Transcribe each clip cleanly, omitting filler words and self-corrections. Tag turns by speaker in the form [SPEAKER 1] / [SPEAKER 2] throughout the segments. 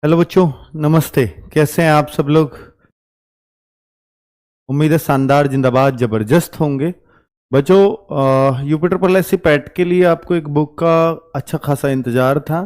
[SPEAKER 1] Hello बच्चों, नमस्ते। कैसे हैं आप सब लोग? उम्मीद है शानदार, जिंदाबाद, जबरदस्त होंगे। बच्चों, यूपिटर पर एससी पैट के लिए आपको एक बुक का अच्छा खासा इंतजार था,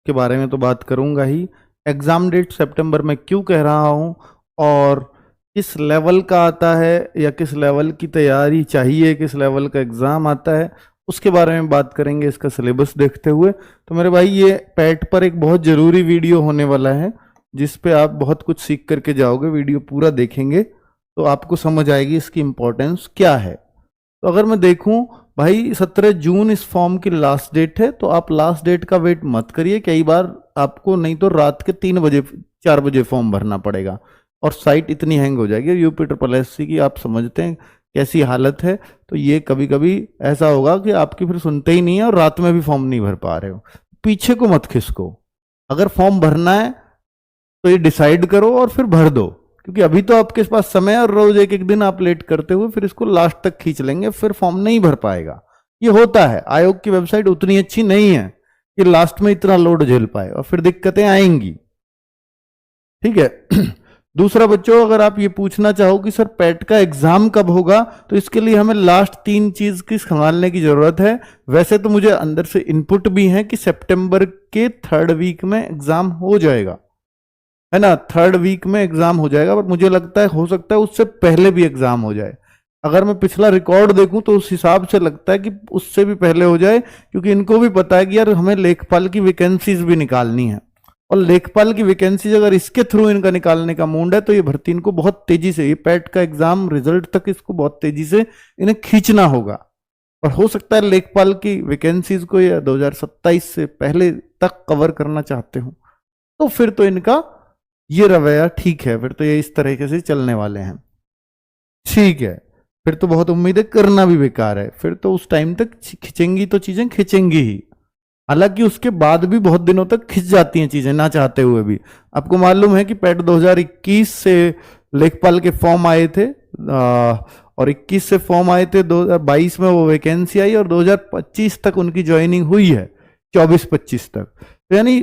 [SPEAKER 1] के बारे में तो बात करूंगा ही। एग्जाम डेट सितंबर में क्यों कह रहा हूं, और किस लेवल का आता है या किस लेवल की तैयारी चाहिए, किस लेवल का एग्जाम आता है, उसके बारे में बात करेंगे इसका सिलेबस देखते हुए। तो मेरे भाई, ये पैट पर एक बहुत ज़रूरी वीडियो होने वाला है, जिस पे आप बहुत कुछ सीख करके जाओगे। वीडियो पूरा देखेंगे तो आपको समझ आएगी इसकी इम्पोर्टेंस क्या है। तो अगर मैं देखूं भाई, 17 जून इस फॉर्म की लास्ट डेट है, तो आप लास्ट डेट का वेट मत करिए। कई बार आपको नहीं तो रात के 3 बजे 4 बजे फॉर्म भरना पड़ेगा, और साइट इतनी हैंग हो जाएगी यूपिटर पर एससी की, आप समझते हैं कैसी हालत है। तो ये कभी कभी ऐसा होगा कि आपकी फिर सुनते ही नहीं है और रात में भी फॉर्म नहीं भर पा रहे हो। पीछे को मत खिसको। अगर फॉर्म भरना है तो ये डिसाइड करो और फिर भर दो, क्योंकि अभी तो आपके पास समय है, और रोज एक एक दिन आप लेट करते हुए फिर इसको लास्ट तक खींच लेंगे, फिर फॉर्म नहीं भर पाएगा। ये होता है, आयोग की वेबसाइट उतनी अच्छी नहीं है कि लास्ट में इतना लोड झेल पाए, और फिर दिक्कतें आएंगी। ठीक है। दूसरा बच्चों, अगर आप ये पूछना चाहो कि सर पैट का एग्जाम कब होगा, तो इसके लिए हमें लास्ट 3 चीज की संभालने की जरूरत है। वैसे तो मुझे अंदर से इनपुट भी है कि सितंबर के 3rd वीक में एग्जाम हो जाएगा, है ना। 3rd वीक में एग्जाम हो जाएगा, पर मुझे लगता है हो सकता है उससे पहले भी एग्जाम हो जाए। अगर मैं पिछला रिकॉर्ड देखूं तो उस हिसाब से लगता है कि उससे भी पहले हो जाए, क्योंकि इनको भी पता है कि यार हमें लेखपाल की वैकेंसीज भी निकालनी है, और लेखपाल की वैकेंसीज अगर इसके थ्रू इनका निकालने का मूड है तो ये भर्ती इनको बहुत तेजी से, ये पैट का एग्जाम रिजल्ट तक इसको बहुत तेजी से इन्हें खींचना होगा। और हो सकता है लेखपाल की वैकेंसीज को या 2027 से पहले तक कवर करना चाहते हो, तो फिर तो इनका ये रवैया ठीक है, फिर तो ये इस तरीके से चलने वाले हैं। ठीक है, फिर तो बहुत उम्मीदें करना भी बेकार है, फिर तो उस टाइम तक खिंचेंगी तो चीजें खिंचेंगी ही। हालांकि उसके बाद भी बहुत दिनों तक खिंच जाती हैं चीजें, ना चाहते हुए भी। आपको मालूम है कि पैट 2021 से लेखपाल के फॉर्म आए थे, और 21 से फॉर्म आए थे, 2022 में वो वैकेंसी आई, और 2025 तक उनकी ज्वाइनिंग हुई है, 24-25 तक। तो यानी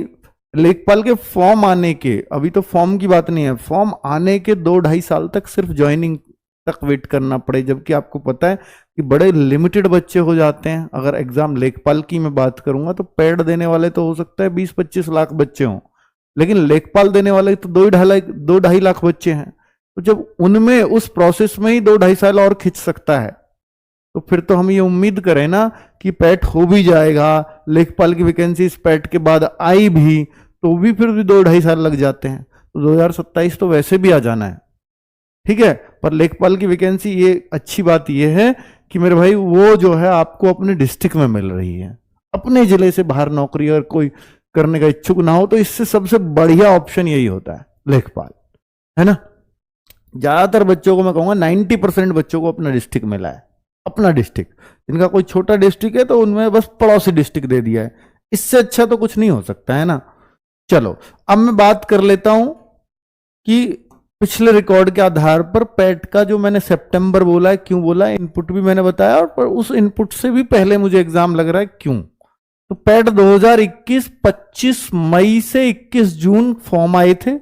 [SPEAKER 1] लेखपाल के फॉर्म आने के, अभी तो फॉर्म की बात नहीं है, फॉर्म आने के 2-2.5 साल तक सिर्फ ज्वाइनिंग तक वेट करना पड़े, जबकि आपको पता है कि बड़े लिमिटेड बच्चे हो जाते हैं। अगर एग्जाम लेखपाल की मैं बात करूंगा तो पैड देने वाले तो हो सकता है 20-25 लाख बच्चे हों, लेकिन लेखपाल देने वाले तो 2-2.5 लाख बच्चे हैं। तो जब उनमें उस प्रोसेस में ही 2-2.5 साल और खिंच सकता है, तो फिर तो हम ये उम्मीद करें ना कि पैट हो भी जाएगा। लेखपाल की वैकेंसी इस पैट के बाद आई भी तो भी फिर भी 2-2.5 साल लग जाते हैं, तो 2027 तो वैसे भी आ जाना है। ठीक है, पर लेखपाल की वैकेंसी, ये अच्छी बात ये है कि मेरे भाई वो जो है आपको अपने डिस्ट्रिक्ट में मिल रही है। अपने जिले से बाहर नौकरी अगर कोई करने का इच्छुक ना हो तो इससे सबसे बढ़िया ऑप्शन यही होता है, लेखपाल, है ना। ज्यादातर बच्चों को मैं कहूंगा 90% बच्चों को अपना डिस्ट्रिक्ट मिला है, अपना डिस्ट्रिक्ट। जिनका कोई छोटा डिस्ट्रिक्ट है तो उनमें बस पड़ोसी डिस्ट्रिक्ट दे दिया है, इससे अच्छा तो कुछ नहीं हो सकता, है ना। चलो, अब मैं बात कर लेता हूं कि पिछले रिकॉर्ड के आधार पर पैट का जो मैंने सितंबर बोला है, क्यों बोला है, इनपुट भी मैंने बताया, और पर उस इनपुट से भी पहले मुझे एग्जाम लग रहा है, क्यों। तो पैट 2021 25 मई से 21 जून फॉर्म आए थे,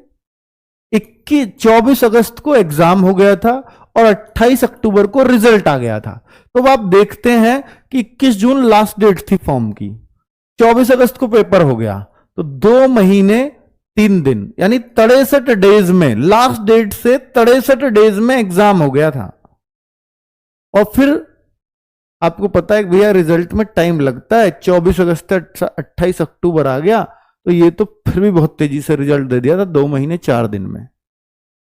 [SPEAKER 1] 24 अगस्त को एग्जाम हो गया था, और 28 अक्टूबर को रिजल्ट आ गया था। तो अब आप देखते हैं कि 21 जून लास्ट डेट थी फॉर्म की, 24 अगस्त को पेपर हो गया, तो 2 महीने 3 दिन यानी 63 डेज में, लास्ट डेट से 63 डेज में एग्जाम हो गया था। और फिर आपको पता है भैया रिजल्ट में टाइम लगता है, 24 अगस्त से 28 अक्टूबर आ गया, तो ये तो फिर भी बहुत तेजी से रिजल्ट दे दिया था, 2 महीने 4 दिन में,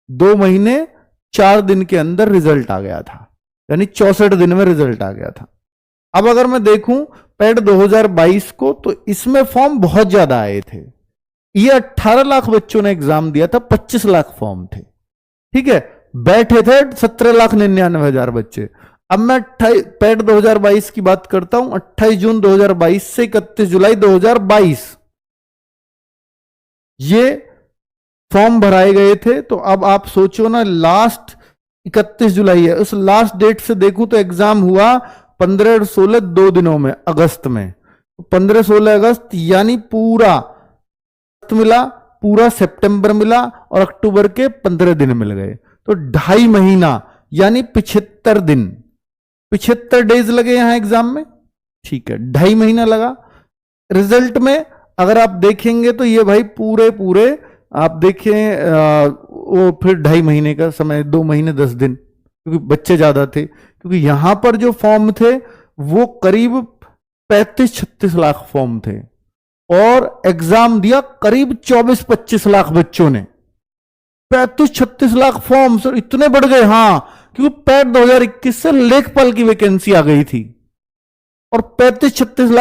[SPEAKER 1] 2 महीने 4 दिन के अंदर रिजल्ट आ गया था, यानी 64 दिन में रिजल्ट आ गया था। अब अगर मैं देखूं पैट 2022 को, तो इसमें फॉर्म बहुत ज्यादा आए थे, ये 18 लाख बच्चों ने एग्जाम दिया था, 25 लाख फॉर्म थे। ठीक है, बैठे थे 17,99,000 बच्चे। अब मैं पैट 2022 की बात करता हूं, 28 जून 2022 से 31 जुलाई 2022 ये फॉर्म भराए गए थे। तो अब आप सोचो ना, लास्ट 31 जुलाई है, उस लास्ट डेट से देखूं तो एग्जाम हुआ 15 और 16 2 दिनों में, अगस्त में। 15-16 अगस्त यानी पूरा मिला, पूरा सितंबर मिला और अक्टूबर के 15 दिन मिल गए, तो 2.5 महीना यानी 75 दिन, 75 डेज लगे यहां एग्जाम में। ठीक है, 2.5 महीना लगा। रिजल्ट में अगर आप देखेंगे तो ये भाई पूरे पूरे आप देखें वो फिर 2.5 महीने का समय, 2 महीने 10 दिन, क्योंकि बच्चे ज्यादा थे। क्योंकि यहां पर जो फॉर्म थे वो करीब 35-36 लाख फॉर्म थे और एग्जाम दिया करीब 24-25 लाख बच्चों ने। 35-36 लाख फॉर्म सर इतने बढ़ गए। हाँ, क्योंकि पैट 2021 से लेखपाल की वैकेंसी आ गई थी और 35-36 लाख